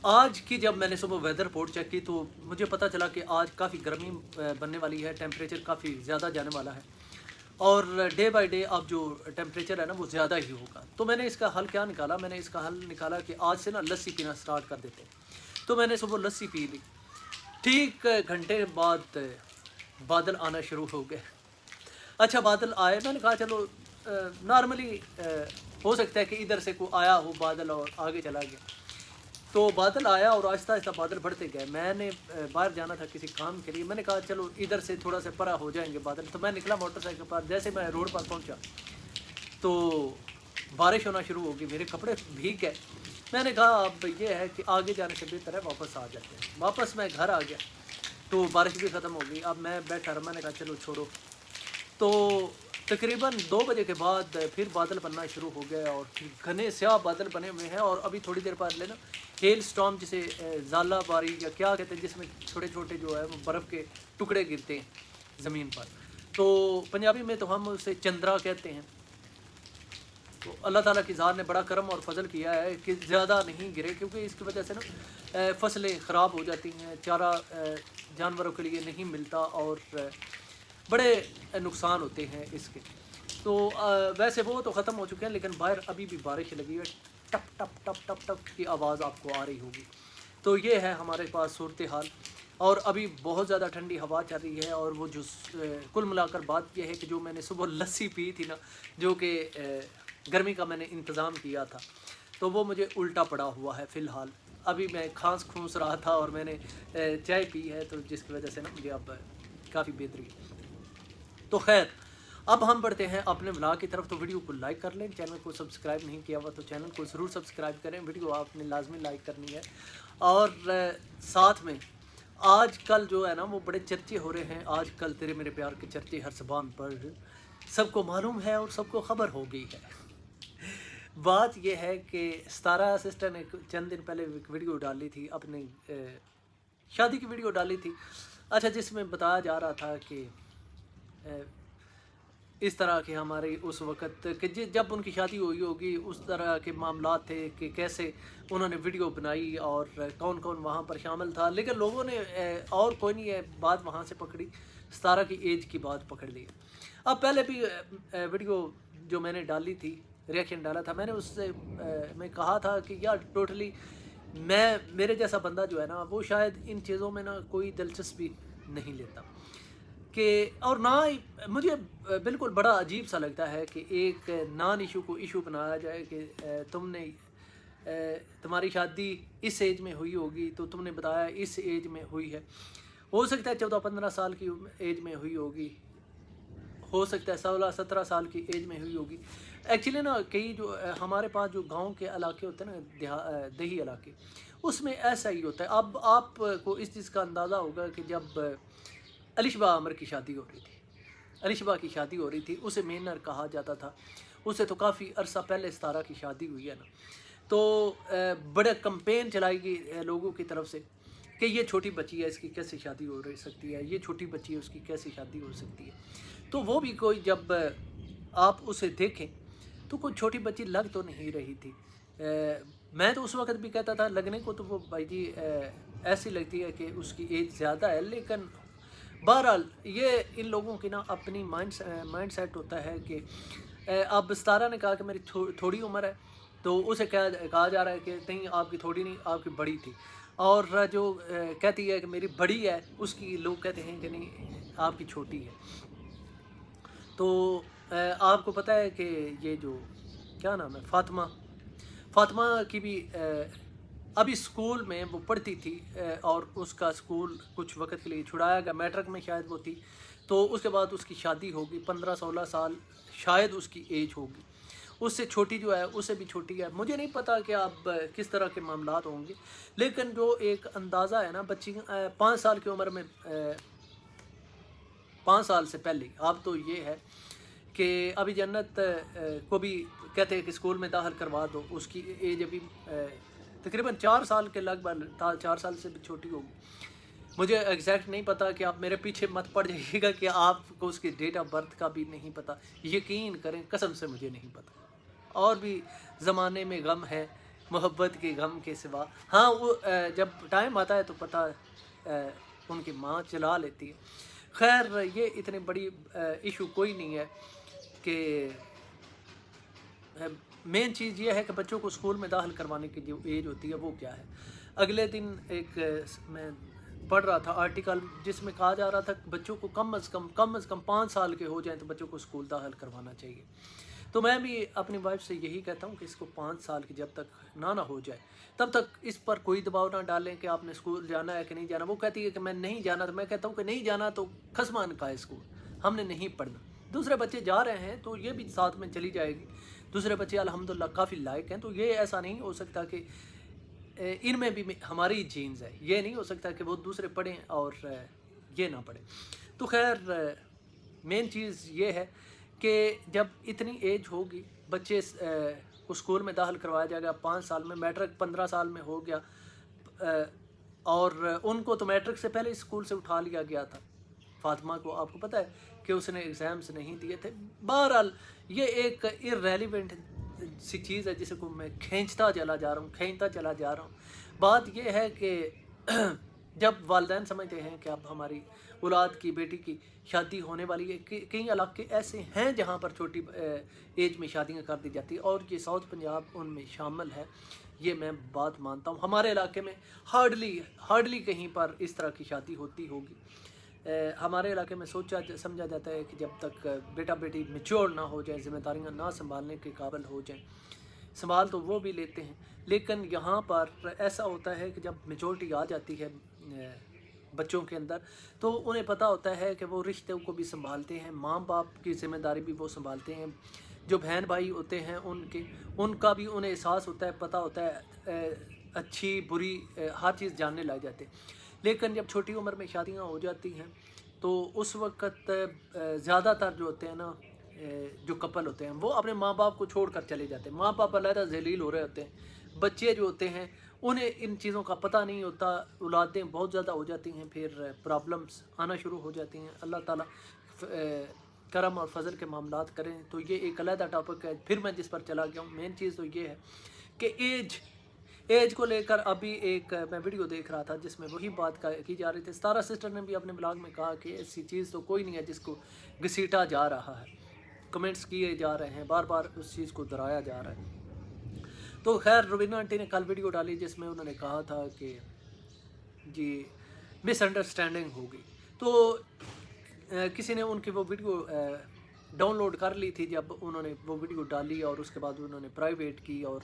آج کی جب میں نے صبح ویدر رپورٹ چیک کی تو مجھے پتہ چلا کہ آج کافی گرمی بننے والی ہے، ٹیمپریچر کافی زیادہ جانے والا ہے، اور ڈے بائی ڈے اب جو ٹیمپریچر ہے نا وہ زیادہ ہی ہوگا۔ تو میں نے اس کا حل کیا نکالا، میں نے اس کا حل نکالا کہ آج سے نا لسی پینا سٹارٹ کر دیتے ہیں۔ تو میں نے صبح لسی پی لی، ٹھیک گھنٹے بعد بادل آنا شروع ہو گئے۔ اچھا بادل آئے، میں نے کہا چلو نارملی ہو سکتا ہے کہ ادھر سے کوئی آیا ہو بادل اور آگے چلا گیا۔ تو بادل آیا اور آہستہ آہستہ بادل بڑھتے گئے۔ میں نے باہر جانا تھا کسی کام کے لیے، میں نے کہا چلو ادھر سے تھوڑا سا پرا ہو جائیں گے بادل۔ تو میں نکلا موٹر سائیکل پر، جیسے میں روڈ پر پہنچا تو بارش ہونا شروع ہو گئی، میرے کپڑے بھیگ گئے۔ میں نے کہا اب یہ ہے کہ آگے جانے سے بہتر ہے واپس آ جاتے ہیں۔ واپس میں گھر آ گیا تو بارش بھی ختم ہو گئی۔ اب میں بیٹھا رہا، میں نے کہا چلو چھوڑو۔ تو تقریباً 2 بجے کے بعد پھر بادل بننا شروع ہو گئے، اور گھنے سیاہ بادل بنے ہوئے ہیں، اور ابھی تھوڑی دیر بعد لینا ہیل سٹارم جسے زالہ باری یا کیا کہتے ہیں، جس میں چھوٹے چھوٹے جو ہے وہ برف کے ٹکڑے گرتے ہیں زمین پر، تو پنجابی میں تو ہم اسے چندرا کہتے ہیں۔ تو اللہ تعالیٰ کی ذات نے بڑا کرم اور فضل کیا ہے کہ زیادہ نہیں گرے، کیونکہ اس کی وجہ سے نا فصلیں خراب ہو جاتی ہیں، چارہ جانوروں کے لیے نہیں ملتا، اور بڑے نقصان ہوتے ہیں اس کے۔ تو ویسے وہ تو ختم ہو چکے ہیں، لیکن باہر ابھی بھی بارش لگی ہے، ٹپ ٹپ ٹپ ٹپ ٹپ کی آواز آپ کو آ رہی ہوگی۔ تو یہ ہے ہمارے پاس صورتحال، اور ابھی بہت زیادہ ٹھنڈی ہوا چل رہی ہے۔ اور وہ جو کل ملا کر بات یہ ہے کہ جو میں نے صبح لسی پی تھی نا، جو کہ گرمی کا میں نے انتظام کیا تھا، تو وہ مجھے الٹا پڑا ہوا ہے فی الحال۔ ابھی میں کھانس کھونس رہا تھا اور میں نے چائے پی ہے، تو جس کی وجہ سے نا مجھے اب کافی بہتری ہے۔ تو خیر، اب ہم بڑھتے ہیں اپنے ولاگ کی طرف۔ تو ویڈیو کو لائک کر لیں، چینل کو سبسکرائب نہیں کیا ہوا تو چینل کو ضرور سبسکرائب کریں، ویڈیو آپ نے لازمی لائک کرنی ہے۔ اور ساتھ میں آج کل جو ہے نا وہ بڑے چرچے ہو رہے ہیں، آج کل تیرے میرے پیار کے چرچے ہر زبان پر سب کو معلوم ہے اور سب کو خبر ہو گئی ہے۔ بات یہ ہے کہ ستارہ سسٹر نے چند دن پہلے ایک ویڈیو ڈالی تھی، اپنے شادی کی ویڈیو ڈالی تھی، اچھا، جس میں بتایا جا رہا تھا کہ اس طرح کے ہمارے اس وقت کہ جب ان کی شادی ہوئی ہوگی اس طرح کے معاملات تھے کہ کیسے انہوں نے ویڈیو بنائی اور کون کون وہاں پر شامل تھا، لیکن لوگوں نے اور کوئی نہیں ہے بات وہاں سے پکڑی، ستارہ کی ایج کی بات پکڑ لی۔ اب پہلے بھی ویڈیو جو میں نے ڈالی تھی، ریئیکشن ڈالا تھا، میں نے اس سے میں کہا تھا کہ یار ٹوٹلی میرے جیسا بندہ جو ہے نا وہ شاید ان چیزوں میں نا کوئی دلچسپی نہیں لیتا، کہ اور نہ ہی مجھے بالکل بڑا عجیب سا لگتا ہے کہ ایک نان ایشو کو ایشو بنایا جائے کہ تم نے تمہاری شادی اس ایج میں ہوئی ہوگی تو تم نے بتایا اس ایج میں ہوئی ہے، ہو سکتا ہے 14-15 سال کی ایج میں ہوئی ہوگی، ہو سکتا ہے 16-17 سال کی ایج میں ہوئی ہوگی۔ ایکچولی نا کئی جو ہمارے پاس جو گاؤں کے علاقے ہوتے ہیں نا، دیہی علاقے، اس میں ایسا ہی ہوتا ہے۔ اب آپ کو اس چیز کا اندازہ ہوگا کہ جب علی شبہ عامر کی شادی ہو رہی تھی، علی شبہ کی شادی ہو رہی تھی، اسے مینر کہا جاتا تھا، اسے تو کافی عرصہ پہلے ستارہ کی شادی ہوئی ہے نا، تو بڑے کمپین چلائی گئی لوگوں کی طرف سے کہ یہ چھوٹی بچی ہے، اس کی کیسے شادی ہو سکتی ہے، یہ چھوٹی بچی ہے، اس کی کیسے شادی ہو سکتی ہے۔ تو وہ بھی کوئی جب آپ اسے دیکھیں تو کوئی چھوٹی بچی لگ تو نہیں رہی تھی۔ میں تو اس وقت بھی کہتا تھا لگنے کو تو وہ بھائی جی ایسی لگتی ہے کہ اس کی ایج زیادہ ہے، لیکن بہرحال یہ ان لوگوں کی نا اپنی مائنڈ سیٹ ہوتا ہے کہ اب ستارہ نے کہا کہ میری تھوڑی عمر ہے، تو اسے کہا جا رہا ہے کہ نہیں آپ کی تھوڑی نہیں، آپ کی بڑی تھی، اور جو کہتی ہے کہ میری بڑی ہے اس کی لوگ کہتے ہیں کہ نہیں آپ کی چھوٹی ہے۔ تو آپ کو پتہ ہے کہ یہ جو کیا نام ہے فاطمہ کی بھی ابھی اسکول میں وہ پڑھتی تھی، اور اس کا اسکول کچھ وقت کے لیے چھڑایا گیا، میٹرک میں شاید وہ تھی، تو اس کے بعد اس کی شادی ہوگی، 15-16 سال شاید اس کی ایج ہوگی، اس سے چھوٹی جو ہے اس سے بھی چھوٹی ہے، مجھے نہیں پتا کہ اب کس طرح کے معاملات ہوں گے، لیکن جو ایک اندازہ ہے نا بچی 5 سال کی عمر میں 5 سال سے پہلے اب تو یہ ہے کہ ابھی جنت کو بھی کہتے ہیں کہ اسکول میں داخل کروا دو، اس کی ایج ابھی تقریباً 4 سال کے لگ بھگ 4 سال سے بھی چھوٹی ہوگی، مجھے ایگزیکٹ نہیں پتا، کہ آپ میرے پیچھے مت پڑ جائیے گا کہ آپ کو اس کی ڈیٹ آف برتھ کا بھی نہیں پتا، یقین کریں قسم سے مجھے نہیں پتا، اور بھی زمانے میں غم ہے محبت کے غم کے سوا. ہاں وہ جب ٹائم آتا ہے تو پتہ ان کی ماں چلا لیتی ہے. خیر یہ اتنی بڑی ایشو کوئی نہیں ہے کہ مین چیز یہ ہے کہ بچوں کو اسکول میں داخل کروانے کی جو ایج ہوتی ہے وہ کیا ہے. اگلے دن ایک میں پڑھ رہا تھا آرٹیکل جس میں کہا جا رہا تھا کہ بچوں کو کم از کم 5 سال کے ہو جائیں تو بچوں کو اسکول داخل کروانا چاہیے. تو میں بھی اپنی وائف سے یہی کہتا ہوں کہ اس کو 5 سال کی جب تک نہ ہو جائے تب تک اس پر کوئی دباؤ نہ ڈالیں کہ آپ نے اسکول جانا ہے کہ نہیں جانا. وہ کہتی ہے کہ میں نہیں جانا, تو میں کہتا ہوں کہ نہیں جانا تو خسمان کا ہے اسکول, ہم نے نہیں پڑھنا. دوسرے بچے جا رہے ہیں تو یہ بھی ساتھ میں چلی جائے گی. دوسرے بچے الحمدللہ کافی لائق ہیں, تو یہ ایسا نہیں ہو سکتا کہ ان میں بھی ہماری جینز ہے. یہ نہیں ہو سکتا کہ وہ دوسرے پڑھیں اور یہ نہ پڑھیں. تو خیر مین چیز یہ ہے کہ جب اتنی ایج ہوگی بچے کو اسکول میں داخل کروایا جائے گا 5 سال میں. میٹرک 15 سال میں ہو گیا اور ان کو تو میٹرک سے پہلے اسکول سے اٹھا لیا گیا تھا. فاطمہ کو آپ کو پتہ ہے کہ اس نے ایگزامس نہیں دیے تھے. بہرحال یہ ایک irrelevant سی چیز ہے جسے کو میں کھینچتا چلا جا رہا ہوں. بات یہ ہے کہ جب والدین سمجھتے ہیں کہ اب ہماری اولاد کی بیٹی کی شادی ہونے والی ہے, کئی علاقے ایسے ہیں جہاں پر چھوٹی ایج میں شادیاں کر دی جاتی ہیں اور یہ ساؤتھ پنجاب ان میں شامل ہے. یہ میں بات مانتا ہوں. ہمارے علاقے میں ہارڈلی کہیں پر اس طرح کی شادی ہوتی ہوگی. ہمارے علاقے میں سمجھا جاتا ہے کہ جب تک بیٹا بیٹی میچور نہ ہو جائیں, ذمہ داریاں نہ سنبھالنے کے قابل ہو جائیں, سنبھال تو وہ بھی لیتے ہیں لیکن یہاں پر ایسا ہوتا ہے کہ جب میچورٹی آ جاتی ہے بچوں کے اندر تو انہیں پتہ ہوتا ہے کہ وہ رشتوں کو بھی سنبھالتے ہیں, ماں باپ کی ذمہ داری بھی وہ سنبھالتے ہیں. جو بہن بھائی ہوتے ہیں ان کا بھی انہیں احساس ہوتا ہے, پتہ ہوتا ہے, اچھی بری ہر چیز جاننے لگ جاتے ہیں. لیکن جب چھوٹی عمر میں شادیاں ہو جاتی ہیں تو اس وقت زیادہ تر جو ہوتے ہیں نا جو کپل ہوتے ہیں وہ اپنے ماں باپ کو چھوڑ کر چلے جاتے ہیں. ماں باپ علیحدہ ذلیل ہو رہے ہوتے ہیں. بچے جو ہوتے ہیں انہیں ان چیزوں کا پتہ نہیں ہوتا, اولادیں بہت زیادہ ہو جاتی ہیں, پھر پرابلمس آنا شروع ہو جاتی ہیں. اللہ تعالیٰ کرم اور فضل کے معاملات کریں. تو یہ ایک علیحدہ ٹاپک ہے. پھر میں جس پر چلا گیا ہوں, مین چیز تو یہ ہے کہ ایج کو لے کر ابھی ایک میں ویڈیو دیکھ رہا تھا جس میں وہی بات کی جا رہی تھی. ستارہ سسٹر نے بھی اپنے بلاگ میں کہا کہ ایسی چیز تو کوئی نہیں ہے جس کو گھسیٹا جا رہا ہے, کمنٹس کیے جا رہے ہیں, بار بار اس چیز کو دہرایا جا رہا ہے. تو خیر روبینہ آنٹی نے کل ویڈیو ڈالی جس میں انہوں نے کہا تھا کہ جی مس انڈرسٹینڈنگ ہو گئی. تو کسی نے ان کی وہ ویڈیو ڈاؤن لوڈ کر لی تھی جب انہوں نے وہ ویڈیو ڈالی اور اس کے بعد انہوں نے پرائیویٹ کی اور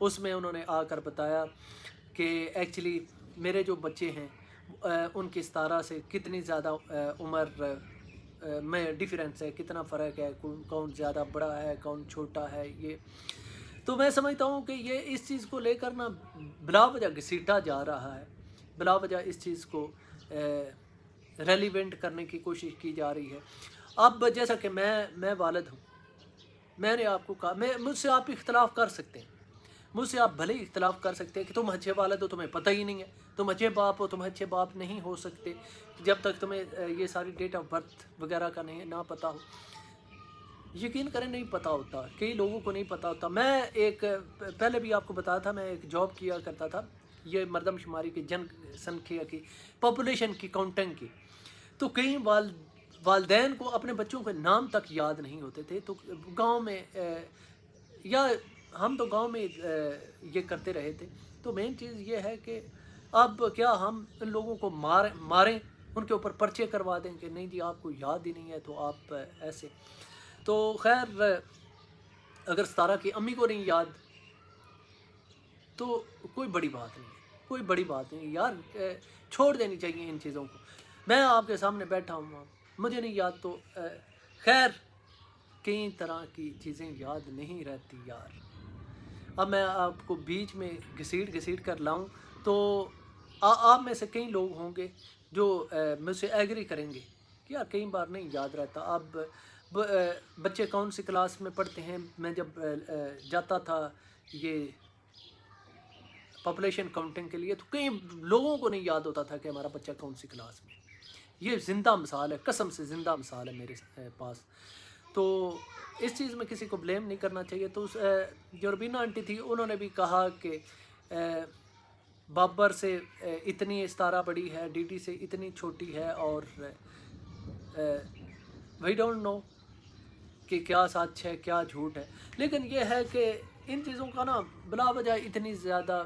اس میں انہوں نے آ کر بتایا کہ ایکچولی میرے جو بچے ہیں ان کی ستارہ سے کتنی زیادہ عمر میں ڈیفرنس ہے, کتنا فرق ہے, کون زیادہ بڑا ہے کون چھوٹا ہے. یہ تو میں سمجھتا ہوں کہ یہ اس چیز کو لے کر نا بلا وجہ گھسیٹا جا رہا ہے, بلا وجہ اس چیز کو ریلیونٹ کرنے کی کوشش کی جا رہی ہے. اب جیسا کہ میں والد ہوں, میں نے آپ کو کہا مجھ سے آپ اختلاف کر سکتے ہیں, مجھ سے آپ بھلے اختلاف کر سکتے ہیں کہ تم اچھے والد ہو, تمہیں پتہ ہی نہیں ہے, تم اچھے باپ ہو, تم اچھے باپ نہیں ہو سکتے جب تک تمہیں یہ ساری ڈیٹ آف برتھ وغیرہ کا نہ پتہ ہو. یقین کریں نہیں پتہ ہوتا, کئی لوگوں کو نہیں پتہ ہوتا. میں ایک پہلے بھی آپ کو بتایا تھا میں ایک جاب کیا کرتا تھا, یہ مردم شماری کی جن سنکھیا کی پاپولیشن کی کاؤنٹنگ کی. تو کئی والدین کو اپنے بچوں کے نام تک یاد نہیں ہوتے تھے. تو گاؤں میں یا ہم تو گاؤں میں یہ کرتے رہے تھے. تو مین چیز یہ ہے کہ اب کیا ہم ان لوگوں کو ماریں, ان کے اوپر پرچے کروا دیں کہ نہیں جی آپ کو یاد ہی نہیں ہے تو آپ ایسے. تو خیر اگر ستارہ کی امی کو نہیں یاد تو کوئی بڑی بات نہیں ہے, کوئی بڑی بات نہیں یار, چھوڑ دینی چاہیے ان چیزوں کو. میں آپ کے سامنے بیٹھا ہوں, مجھے نہیں یاد تو خیر کئی طرح کی چیزیں یاد نہیں رہتی یار. اب میں آپ کو بیچ میں گھسیٹ کر لاؤں تو آپ میں سے کئی لوگ ہوں گے جو مجھ سے ایگری کریں گے کہ یار کئی بار نہیں یاد رہتا. اب بچے کون سی کلاس میں پڑھتے ہیں, میں جب جاتا تھا یہ پاپولیشن کاؤنٹنگ کے لیے تو کئی لوگوں کو نہیں یاد ہوتا تھا کہ ہمارا بچہ کون سی کلاس میں. یہ زندہ مثال ہے, قسم سے زندہ مثال ہے میرے پاس. تو اس چیز میں کسی کو بلیم نہیں کرنا چاہیے. تو جو ربینہ آنٹی تھی انہوں نے بھی کہا کہ بابر سے اتنی استارہ بڑی ہے, ڈی ڈی سے اتنی چھوٹی ہے, اور وی ڈونٹ نو کہ کیا سچ ہے کیا جھوٹ ہے. لیکن یہ ہے کہ ان چیزوں کا نا بلا وجہ اتنی زیادہ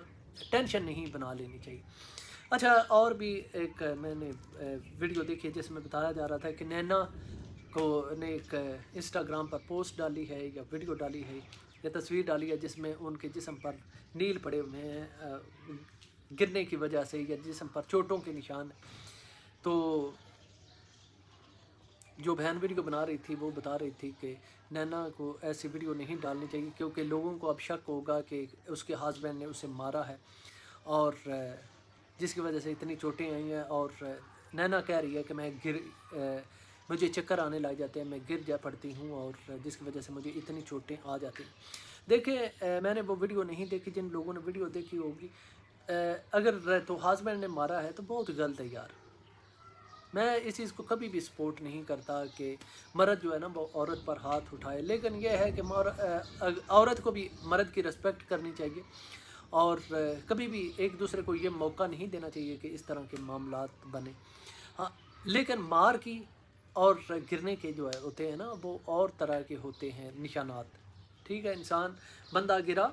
ٹینشن نہیں بنا لینی چاہیے. اچھا, اور بھی ایک میں نے ویڈیو دیکھی جس میں بتایا جا رہا تھا کہ نینا کو نے ایک انسٹاگرام پر پوسٹ ڈالی ہے یا ویڈیو ڈالی ہے یا تصویر ڈالی ہے جس میں ان کے جسم پر نیل پڑے ہوئے ہیں گرنے کی وجہ سے, یا جسم پر چوٹوں کے نشان ہیں. تو جو بہن ویڈیو بنا رہی تھی وہ بتا رہی تھی کہ نینا کو ایسی ویڈیو نہیں ڈالنی چاہیے کیونکہ لوگوں کو اب شک ہوگا کہ اس کے ہسبینڈ نے اسے مارا ہے, اور جس کی وجہ سے اتنی چوٹیں آئی ہیں. اور نینا کہہ رہی ہے کہ میں مجھے چکر آنے لگ جاتے ہیں, میں گر جا پڑتی ہوں, اور جس کی وجہ سے مجھے اتنی چوٹیں آ جاتی ہیں. دیکھیں, میں نے وہ ویڈیو نہیں دیکھی, جن لوگوں نے ویڈیو دیکھی ہوگی, اگر تو ہسبینڈ نے مارا ہے تو بہت غلط ہے یار. میں اس چیز کو کبھی بھی سپورٹ نہیں کرتا کہ مرد جو ہے نا وہ عورت پر ہاتھ اٹھائے, لیکن یہ ہے کہ عورت کو بھی مرد کی رسپیکٹ کرنی چاہیے, اور کبھی بھی ایک دوسرے کو یہ موقع نہیں دینا چاہیے کہ اس طرح کے معاملات بنے. ہاں, لیکن مار کی اور گرنے کے جو ہوتے ہیں نا وہ اور طرح کے ہوتے ہیں نشانات. ٹھیک ہے, انسان بندہ گرا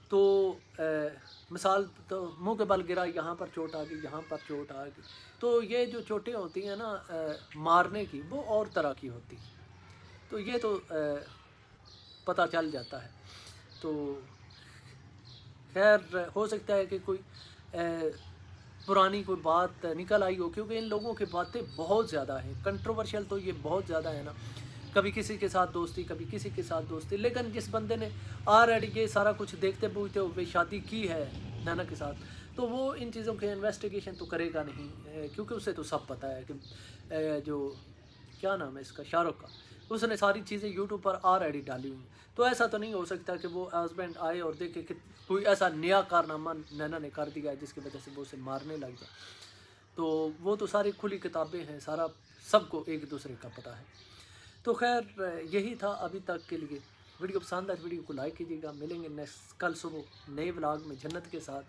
تو مثال تو منہ کے بل گرا, یہاں پر چوٹ آ گئی, یہاں پر چوٹ آ گئی, تو یہ جو چوٹیں ہوتی ہیں نا مارنے کی وہ اور طرح کی ہوتی ہیں. تو یہ تو پتہ چل جاتا ہے. تو خیر, ہو سکتا ہے کہ کوئی پرانی کوئی بات نکل آئی ہو, کیونکہ ان لوگوں کی باتیں بہت زیادہ ہیں, کنٹروورشل تو یہ بہت زیادہ ہے نا. کبھی کسی کے ساتھ دوستی, کبھی کسی کے ساتھ دوستی, لیکن جس بندے نے آلریڈی یہ سارا کچھ دیکھتے بوجھتے ہوئے شادی کی ہے نینا کے ساتھ, تو وہ ان چیزوں کے انویسٹیگیشن تو کرے گا نہیں, کیونکہ اسے تو سب پتہ ہے کہ جو کیا نام ہے اس کا, شاہ رخ کا, اس نے ساری چیزیں یوٹیوب پر آلریڈی ڈالی ہوئی ہیں. تو ایسا تو نہیں ہو سکتا کہ وہ ہسبینڈ آئے اور دیکھے کہ کوئی ایسا نیا کارنامہ نینا نے کر دیا ہے جس کی وجہ سے وہ اسے مارنے لگ جائے. تو وہ تو ساری کھلی کتابیں ہیں, سارا سب کو ایک دوسرے کا پتہ ہے. تو خیر, یہی تھا ابھی تک کے لیے. ویڈیو پسند ہے ویڈیو کو لائک کیجیے گا. ملیں گے نیکسٹ کل صبح نئے ولاگ میں جنت کے ساتھ.